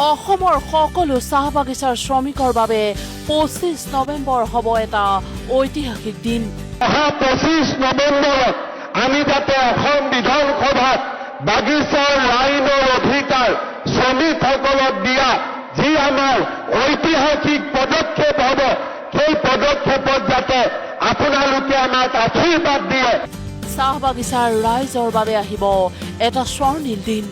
অসমৰ সকলো চাহ বাগিচাৰ শ্ৰমিকৰ বাবে 25 নৱেম্বৰ হ'ব এটা ঐতিহাসিক দিন। 25 নৱেম্বৰত আমি যাতে অসম বিধানসভাত বাগিচাৰ লাইনৰ অধিকাৰ শ্ৰমিকসকলক দিয়া যি আমাৰ ঐতিহাসিক পদক্ষেপ হ'ব, সেই পদক্ষেপত যাতে আপোনালোকে আমাক আশীৰ্বাদ দিয়ে। চাহ বাগিচাৰ ৰাইজৰ বাবে আহিব এটা স্বৰ্ণীল দিন।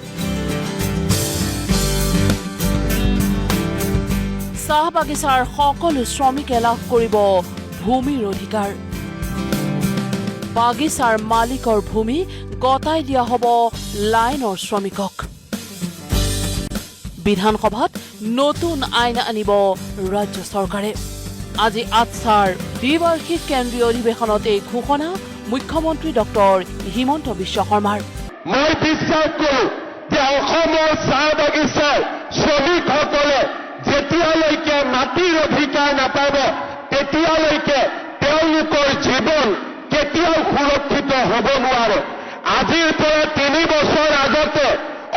চাহ বাগিচাৰ সকলো শ্ৰমিকে লাভ কৰিব ভূমিৰ অধিকাৰ। বাগিচাৰ মালিকৰ ভূমি গতাই দিয়া হ'ব লাইনৰ শ্ৰমিকক। বিধানসভাত নতুন আইন আনিব ৰাজ্য চৰকাৰে। আজি আটছাৰ দ্বিবাৰ্ষিক কেন্দ্ৰীয় অধিৱেশনত এই ঘোষণা মুখ্যমন্ত্ৰী ডক্টৰ হিমন্ত বিশ্ব শৰ্মাৰ। মই বিশ্বাস কৰোঁ যে অসমৰ চাহ বাগিচাৰ শ্ৰমিকসকলে যেতিয়ালৈকে মাটিৰ অধিকাৰ নাপাব তেতিয়ালৈকে তেওঁলোকৰ জীৱন কেতিয়াও সুৰক্ষিত হ'ব নোৱাৰে। আজিৰ পৰা 3 বছৰ আগতে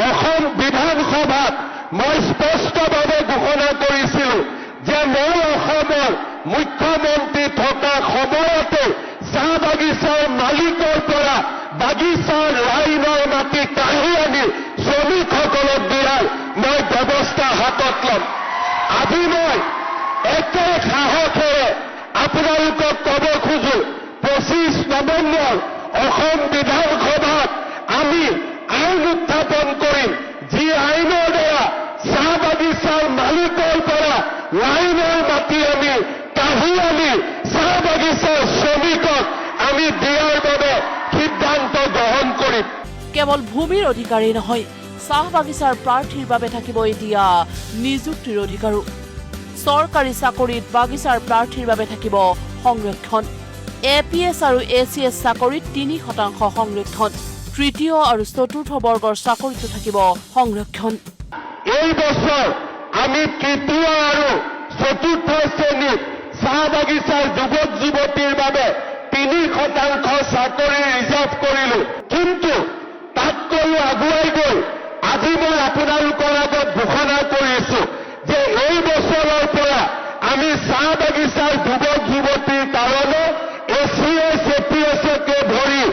অসম বিধানসভাত মই স্পষ্টভাৱে ঘোষণা কৰিছিলোঁ যে মই অসমৰ মুখ্যমন্ত্ৰী থকা সময়তে চাহ বাগিচাৰ মালিকৰ পৰা বাগিচাৰ লাইনৰ মাটি কাঢ়ি আনি শ্ৰমিকসকলক দিয়াৰ মই ব্যৱস্থা হাতত ল'ম। আজি মই একে সাহসেৰে আপোনালোকক ক'ব খোজো 25 নৱেম্বৰ অসম বিধানসভাত আমি আইন উত্থাপন কৰিম, যি আইনৰ দ্বাৰা চাহ বাগিচাৰ মালিকৰ পৰা লাইনৰ মাটি আমি কাঢ়ি আনি চাহ বাগিচাৰ শ্ৰমিকক আমি দিয়াৰ বাবে সিদ্ধান্ত গ্ৰহণ কৰিম। কেৱল ভূমিৰ অধিকাৰেই নহয়, চাহ বাগিচাৰ প্ৰাৰ্থীৰ বাবে থাকিব এতিয়া নিযুক্তিৰ অধিকাৰো। চৰকাৰী চাকৰিত বাগিচাৰ প্ৰাৰ্থীৰ বাবে থাকিব সংৰক্ষণ। APS আৰু ACS চাকৰিত 3% সংৰক্ষণ। তৃতীয় আৰু চতুৰ্থ বৰ্গৰ চাকৰিতো থাকিব সংৰক্ষণ। এই বছৰ আমি তৃতীয় আৰু চতুৰ্থ শ্ৰেণীত চাহ বাগিচাৰ যুৱক যুৱতীৰ বাবে 3% চাকৰি ৰিজাৰ্ভ কৰিলো। কিন্তু তাতকৈও আগুৱাই গৈ আজি মই আপোনালোকৰ আগত ঘোষণা কৰিছো যে এই বছৰৰ পৰা আমি চাহ বাগিচাৰ যুৱক যুৱতীৰ কাৰণে ACS APSকে ধৰি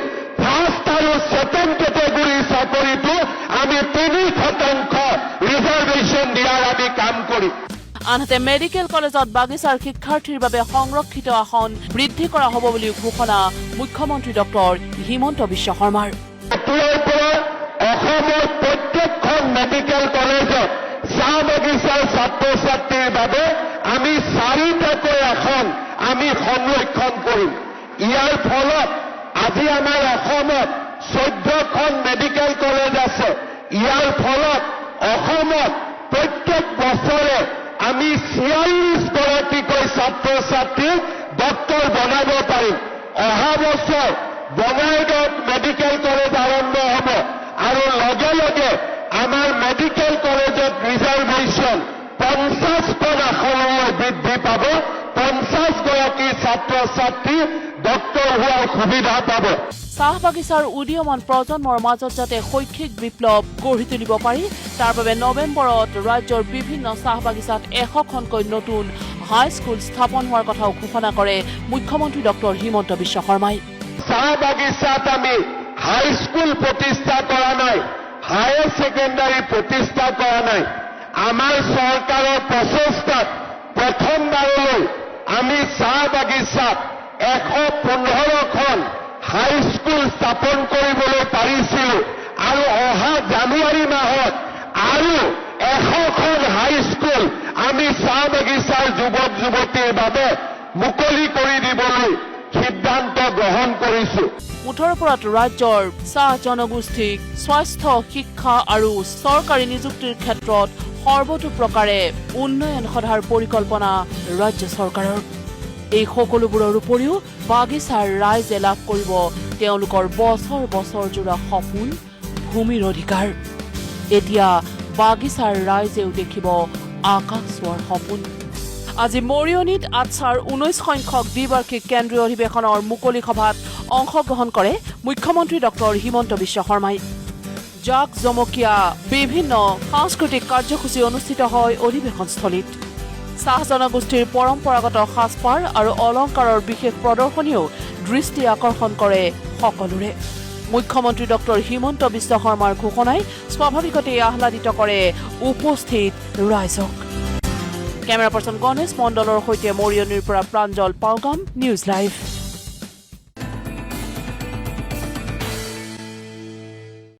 ফাৰ্ষ্ট আৰু ছেকেণ্ড কেটেগৰীৰ চাকৰিটো আমি 3% ৰিজাৰ্ভেশ্যন দিয়াৰ আমি কাম কৰিম। আনহাতে মেডিকেল কলেজত বাগিচাৰ শিক্ষাৰ্থীৰ বাবে সংৰক্ষিত আসন বৃদ্ধি কৰা হ'ব বুলি ঘোষণা মুখ্যমন্ত্ৰী ডক্টৰ হিমন্ত বিশ্ব শৰ্মাৰ। এতিয়াৰ পৰা অসমৰ প্ৰত্যেকখন মেডিকেল কলেজত চাহ বাগিচাৰ ছাত্ৰ ছাত্ৰীৰ বাবে আমি 4টাকৈ আসন আমি সংৰক্ষণ কৰিম। ইয়াৰ ফলত আজি আমাৰ অসমত 14খন মেডিকেল কলেজ আছে। ইয়াৰ ফলত অসমত প্ৰত্যেক বছৰে আমি 46 গৰাকীকৈ ছাত্ৰ ছাত্ৰীক ডক্টৰ বনাব পাৰিম। অহা বছৰ বঙাইগাঁৱত মেডিকেল কলেজ আৰম্ভ হ'ব আৰু লগে লগে আমাৰ মেডিকেল কলেজত ৰিজাৰ্ভেশ্যন 50খন আসনলৈ বৃদ্ধি পাব। 50 গৰাকী ছাত্ৰ ছাত্ৰী ডক্টৰ হোৱাৰ সুবিধা পাব। চাহ বাগিচাৰ উদীয়মান প্ৰজন্মৰ মাজত যাতে শৈক্ষিক বিপ্লৱ গঢ়ি তুলিব পাৰি তাৰ বাবে নৱেম্বৰত ৰাজ্যৰ বিভিন্ন চাহ বাগিচাত 100খনকৈ নতুন হাইস্কুল স্থাপন হোৱাৰ কথাও ঘোষণা কৰে মুখ্যমন্ত্ৰী ডক্টৰ হিমন্ত বিশ্ব শৰ্মাই। চাহ বাগিচাত আমি হাইস্কুল প্ৰতিষ্ঠা কৰা নাই, হায়াৰ ছেকেণ্ডাৰী প্ৰতিষ্ঠা কৰা নাই। আমাৰ চৰকাৰৰ প্ৰচেষ্টাত প্ৰথমবাৰলৈ আমি চাহ বাগিচাত 115খন হাইস্কুল স্থাপন কৰিবলৈ পাৰিছিলো আৰু অহা জানুৱাৰী মাহত আৰু 100খন হাইস্কুল আমি চাহ বাগিচাৰ যুৱক যুৱতীৰ বাবে মুকলি কৰি দিবলৈ সিদ্ধান্ত গ্ৰহণ কৰিছো। 18 ৰাজ্যৰ চাহ জনগোষ্ঠীক স্বাস্থ্য, শিক্ষা আৰু চৰকাৰী নিযুক্তিৰ ক্ষেত্ৰত সৰ্বতোপ্ৰকাৰে উন্নয়ন সধাৰ পৰিকল্পনা ৰাজ্য চৰকাৰৰ। এই সকলোবোৰৰ উপৰিও বাগিচাৰ ৰাইজে লাভ কৰিব তেওঁলোকৰ বছৰ বছৰ জোৰা সপোন ভূমিৰ অধিকাৰ। এতিয়া বাগিচাৰ ৰাইজেও দেখিব আকাশ চোৱাৰ সপোন। আজি মৰিয়নীত আটছাৰ 19 সংখ্যক দ্বিবাৰ্ষিক কেন্দ্ৰীয় অধিৱেশনৰ মুকলি সভাত অংশগ্ৰহণ কৰে মুখ্যমন্ত্ৰী ডক্টৰ হিমন্ত বিশ্ব শৰ্মাই। জাক জমকীয়া বিভিন্ন সাংস্কৃতিক কাৰ্যসূচী অনুষ্ঠিত হয় অধিৱেশনস্থলীত চাহ জনগোষ্ঠীৰ পৰম্পৰাগত সাজপাৰ আৰু অলংকাৰৰ বিশেষ প্ৰদৰ্শনীয়েও দৃষ্টি আকৰ্ষণ কৰে সকলোৰে মুখ্যমন্ত্ৰী ডক্টৰ হিমন্ত বিশ্ব শৰ্মাৰ ঘোষণাই স্বাভাৱিকতে আহ্লাদিত কৰে উপস্থিত ৰাইজক কেমেৰা পাৰ্চন গণেশ মণ্ডলৰ সৈতে মৰিয়নিৰ পৰা প্ৰাঞ্জল পাউগাম নিউজ লাইভ